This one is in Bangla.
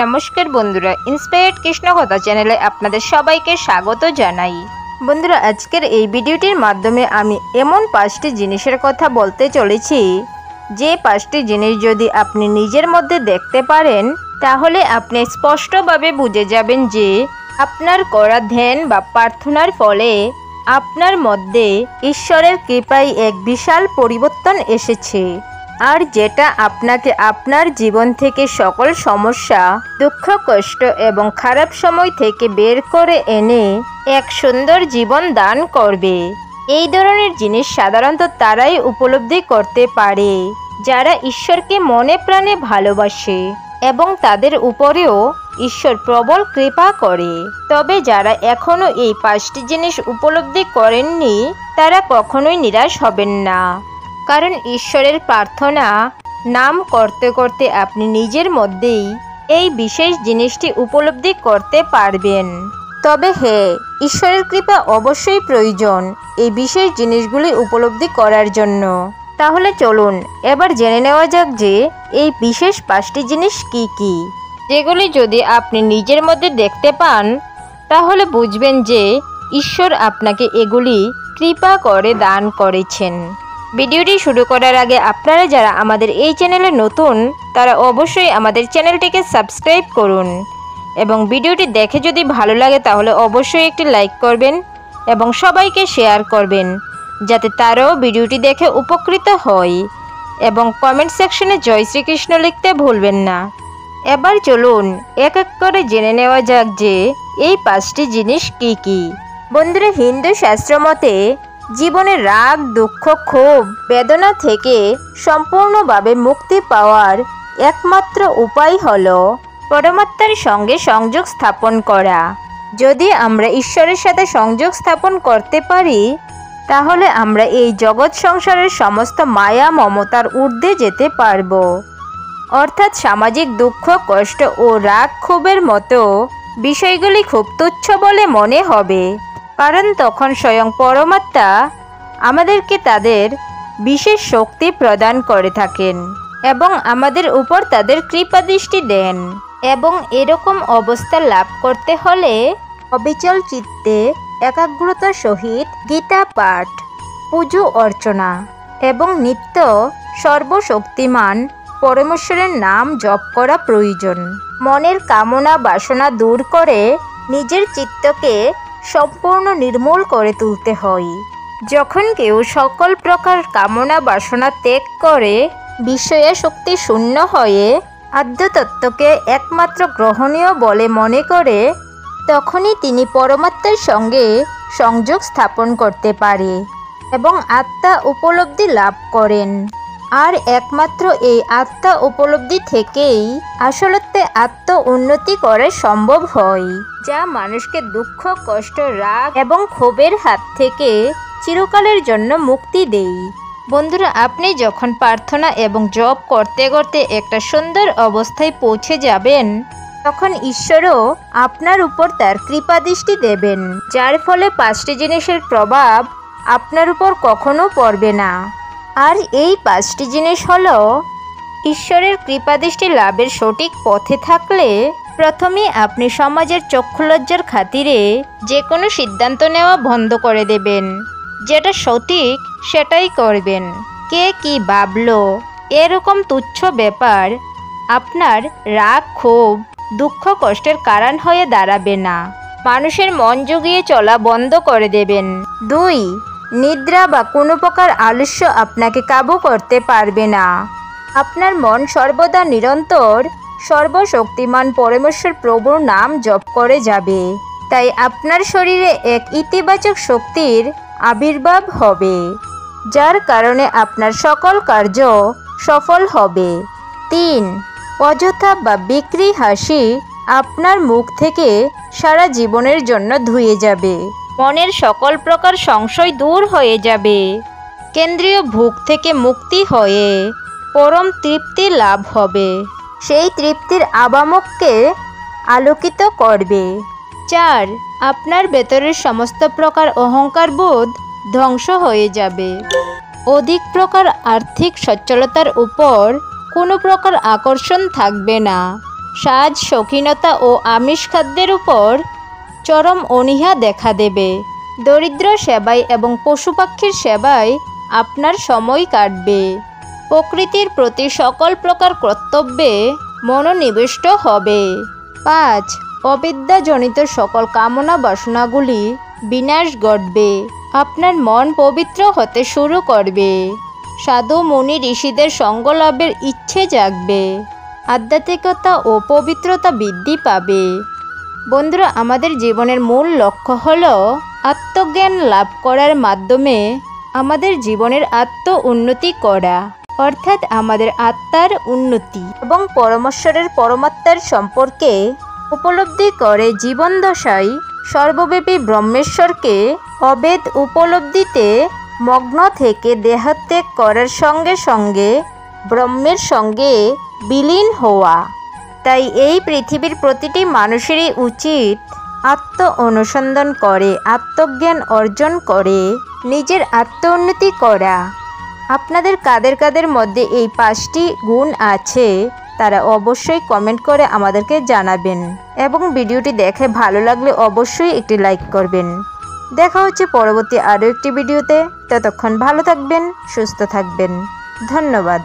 নমস্কার বন্ধুরা, ইন্সপায়ার্ড কৃষ্ণকথা চ্যানেলে আপনাদের সবাইকে স্বাগত জানাই। বন্ধুরা, আজকের এই ভিডিওটির মাধ্যমে আমি এমন 5টি জিনিসের কথা বলতে চলেছি, যে 5টি জিনিস যদি আপনি নিজের মধ্যে দেখতে পারেন, তাহলে আপনি স্পষ্টভাবে বুঝে যাবেন যে আপনার করা ধ্যান বা প্রার্থনার ফলে আপনার মধ্যে ঈশ্বরের কৃপায় এক বিশাল পরিবর্তন এসেছে। আর যেটা আপনাকে আপনার জীবন থেকে সকল সমস্যা, দুঃখ, কষ্ট এবং খারাপ সময় থেকে বের করে এনে এক সুন্দর জীবন দান করবে। এই ধরনের জিনিস সাধারণত তারাই উপলব্ধি করতে পারে যারা ঈশ্বরকে মনে প্রাণে ভালোবাসে এবং তাদের উপরেও ঈশ্বর প্রবল কৃপা করে। তবে যারা এখনও এই 5টি জিনিস উপলব্ধি করেননি, তারা কখনোই নিরাশ হবেন না, কারণ ঈশ্বরের প্রার্থনা নাম করতে করতে আপনি নিজের মধ্যেই এই বিশেষ জিনিসটি উপলব্ধি করতে পারবেন। তবে হ্যাঁ, ঈশ্বরের কৃপা অবশ্যই প্রয়োজন এই বিশেষ জিনিসগুলি উপলব্ধি করার জন্য। তাহলে চলুন এবার জেনে নেওয়া যাক যে এই বিশেষ 5টি জিনিস কি কি, যেগুলি যদি আপনি নিজের মধ্যে দেখতে পান, তাহলে বুঝবেন যে ঈশ্বর আপনাকে এগুলি কৃপা করে দান করেছেন। ভিডিওটি শুরু করার আগে আপনারা যারা আমাদের এই চ্যানেলে নতুন, তারা অবশ্যই আমাদের চ্যানেলটিকে সাবস্ক্রাইব করুন এবং ভিডিওটি দেখে যদি ভালো লাগে তাহলে অবশ্যই একটি লাইক করবেন এবং সবাইকে শেয়ার করবেন, যাতে তারাও ভিডিওটি দেখে উপকৃত হয়। এবং কমেন্ট সেকশনে জয় শ্রীকৃষ্ণ লিখতে ভুলবেন না। এবার চলুন এক এক করে জেনে নেওয়া যাক যে এই 5টি জিনিস কি কি। বন্ধুরা, হিন্দু শাস্ত্র মতে জীবনের রাগ, দুঃখ, ক্ষোভ, বেদনা থেকে সম্পূর্ণভাবে মুক্তি পাওয়ার একমাত্র উপায় হল পরমাত্মার সঙ্গে সংযোগ স্থাপন করা। যদি আমরা ঈশ্বরের সাথে সংযোগ স্থাপন করতে পারি, তাহলে আমরা এই জগৎ সংসারের সমস্ত মায়া মমতার ঊর্ধ্বে যেতে পারব। অর্থাৎ সামাজিক দুঃখ, কষ্ট ও রাগ, ক্ষোভের মতো বিষয়গুলি খুব তুচ্ছ বলে মনে হবে, কারণ তখন স্বয়ং পরমাত্মা আমাদেরকে তাদের বিশেষ শক্তি প্রদান করে থাকেন এবং আমাদের উপর তাদের কৃপা দৃষ্টি দেন। এবং এরকম অবস্থা লাভ করতে হলে অবিচল চিত্তে একাগ্রতার সহিত গীতা পাঠ, পুজো অর্চনা এবং নিত্য সর্বশক্তিমান পরমেশ্বরের নাম জপ করা প্রয়োজন। মনের কামনা বাসনা দূর করে নিজের চিত্তকে সম্পূর্ণ নির্মূল করে তুলতে হয়। যখন কেউ সকল প্রকার কামনা বাসনা ত্যাগ করে বিষয়াসক্তি শূন্য হয়ে আদ্যতত্ত্বকে একমাত্র গ্রহণীয় বলে মনে করে, তখনই তিনি পরমাত্মার সঙ্গে সংযোগ স্থাপন করতে পারে এবং আত্মা উপলব্ধি লাভ করেন। আর একমাত্র এই আত্মা উপলব্ধি থেকেই আসলতে আত্ম উন্নতি করা সম্ভব হয়, যা মানুষকে দুঃখ, কষ্ট, রাগ এবং ক্ষোভের হাত থেকে চিরকালের জন্য মুক্তি দেয়। বন্ধুরা, আপনি যখন প্রার্থনা এবং জপ করতে করতে একটা সুন্দর অবস্থায় পৌঁছে যাবেন, তখন ঈশ্বরও আপনার উপর তার কৃপা দৃষ্টি দেবেন, যার ফলে 5টি জিনিসের প্রভাব আপনার উপর কখনো পড়বে না। আর এই 5টি জিনিস হলো, ঈশ্বরের কৃপাদৃষ্টি লাভের সঠিক পথে থাকলে প্রথমে আপনি সমাজের চক্ষুলজ্জার খাতিরে যে কোনো সিদ্ধান্ত নেওয়া বন্ধ করে দেবেন। যেটা সঠিক সেটাই করবেন। কে কি ভাবলো এরকম তুচ্ছ ব্যাপার আপনার রাগ, ক্ষোভ, দুঃখ, কষ্টের কারণ হয়ে দাঁড়াবে না। মানুষের মন জুগিয়ে চলা বন্ধ করে দেবেন। 2. নিদ্রা বা কোনো প্রকার আলস্য আপনাকে কাবু করতে পারবে না। আপনার মন সর্বদা নিরন্তর সর্বশক্তিমান পরমেশ্বর প্রভুর নাম জপ করে যাবে। তাই আপনার শরীরে এক ইতিবাচক শক্তির আবির্ভাব হবে, যার কারণে আপনার সকল কার্য সফল হবে। 3. অযথা বা বিক্রি হাসি আপনার মুখ থেকে সারা জীবনের জন্য ধুয়ে যাবে। মনের সকল প্রকার সংশয় দূর হয়ে যাবে। কেন্দ্রীয় ভোগ থেকে মুক্তি হয়ে পরম তৃপ্তি লাভ হবে। সেই তৃপ্তির আবামককে আলোকিত করবে। 4. আপনার ভেতরের সমস্ত প্রকার অহংকার বোধ ধ্বংস হয়ে যাবে। অধিক প্রকার আর্থিক সচ্ছলতার উপর কোনো প্রকার আকর্ষণ থাকবে না। সাজ, শৌখিনতা ও আমিষ খাদ্যের উপর চরম অনীহা দেখা দেবে। দরিদ্র সেবায় এবং পশু পাখির সেবায় আপনার সময় কাটবে। প্রকৃতির প্রতি সকল প্রকার কর্তব্যে মনোনিবিষ্ট হবে। 5. অবিদ্যাজনিত সকল কামনা বাসনাগুলি বিনাশ ঘটবে। আপনার মন পবিত্র হতে শুরু করবে। সাধু মুনি ঋষিদের সঙ্গ লাভের ইচ্ছে জাগবে। আধ্যাত্মিকতা ও পবিত্রতা বৃদ্ধি পাবে। বন্ধুরা, আমাদের জীবনের মূল লক্ষ্য হল আত্মজ্ঞান লাভ করার মাধ্যমে আমাদের জীবনের উন্নতি করা, অর্থাৎ আমাদের আত্মার উন্নতি এবং পরমেশ্বরের পরমাত্মার সম্পর্কে উপলব্ধি করে জীবন দশায় সর্বব্যাপী ব্রহ্মেশ্বরকে অভেদ উপলব্ধিতে মগ্ন থেকে দেহত্যাগ করার সঙ্গে সঙ্গে ব্রহ্মের সঙ্গে বিলীন হওয়া। তাই এই পৃথিবীর প্রতিটি মানুষেরই উচিত আত্ম অনুসন্ধান করে আত্মজ্ঞান অর্জন করে নিজের উন্নতি করা। আপনাদের কাদের কাদের মধ্যে এই 5টি গুণ আছে তারা অবশ্যই কমেন্ট করে আমাদেরকে জানাবেন এবং ভিডিওটি দেখে ভালো লাগলে অবশ্যই একটি লাইক করবেন। দেখা হচ্ছে পরবর্তী আরও একটি ভিডিওতে। ততক্ষণ ভালো থাকবেন, সুস্থ থাকবেন। ধন্যবাদ।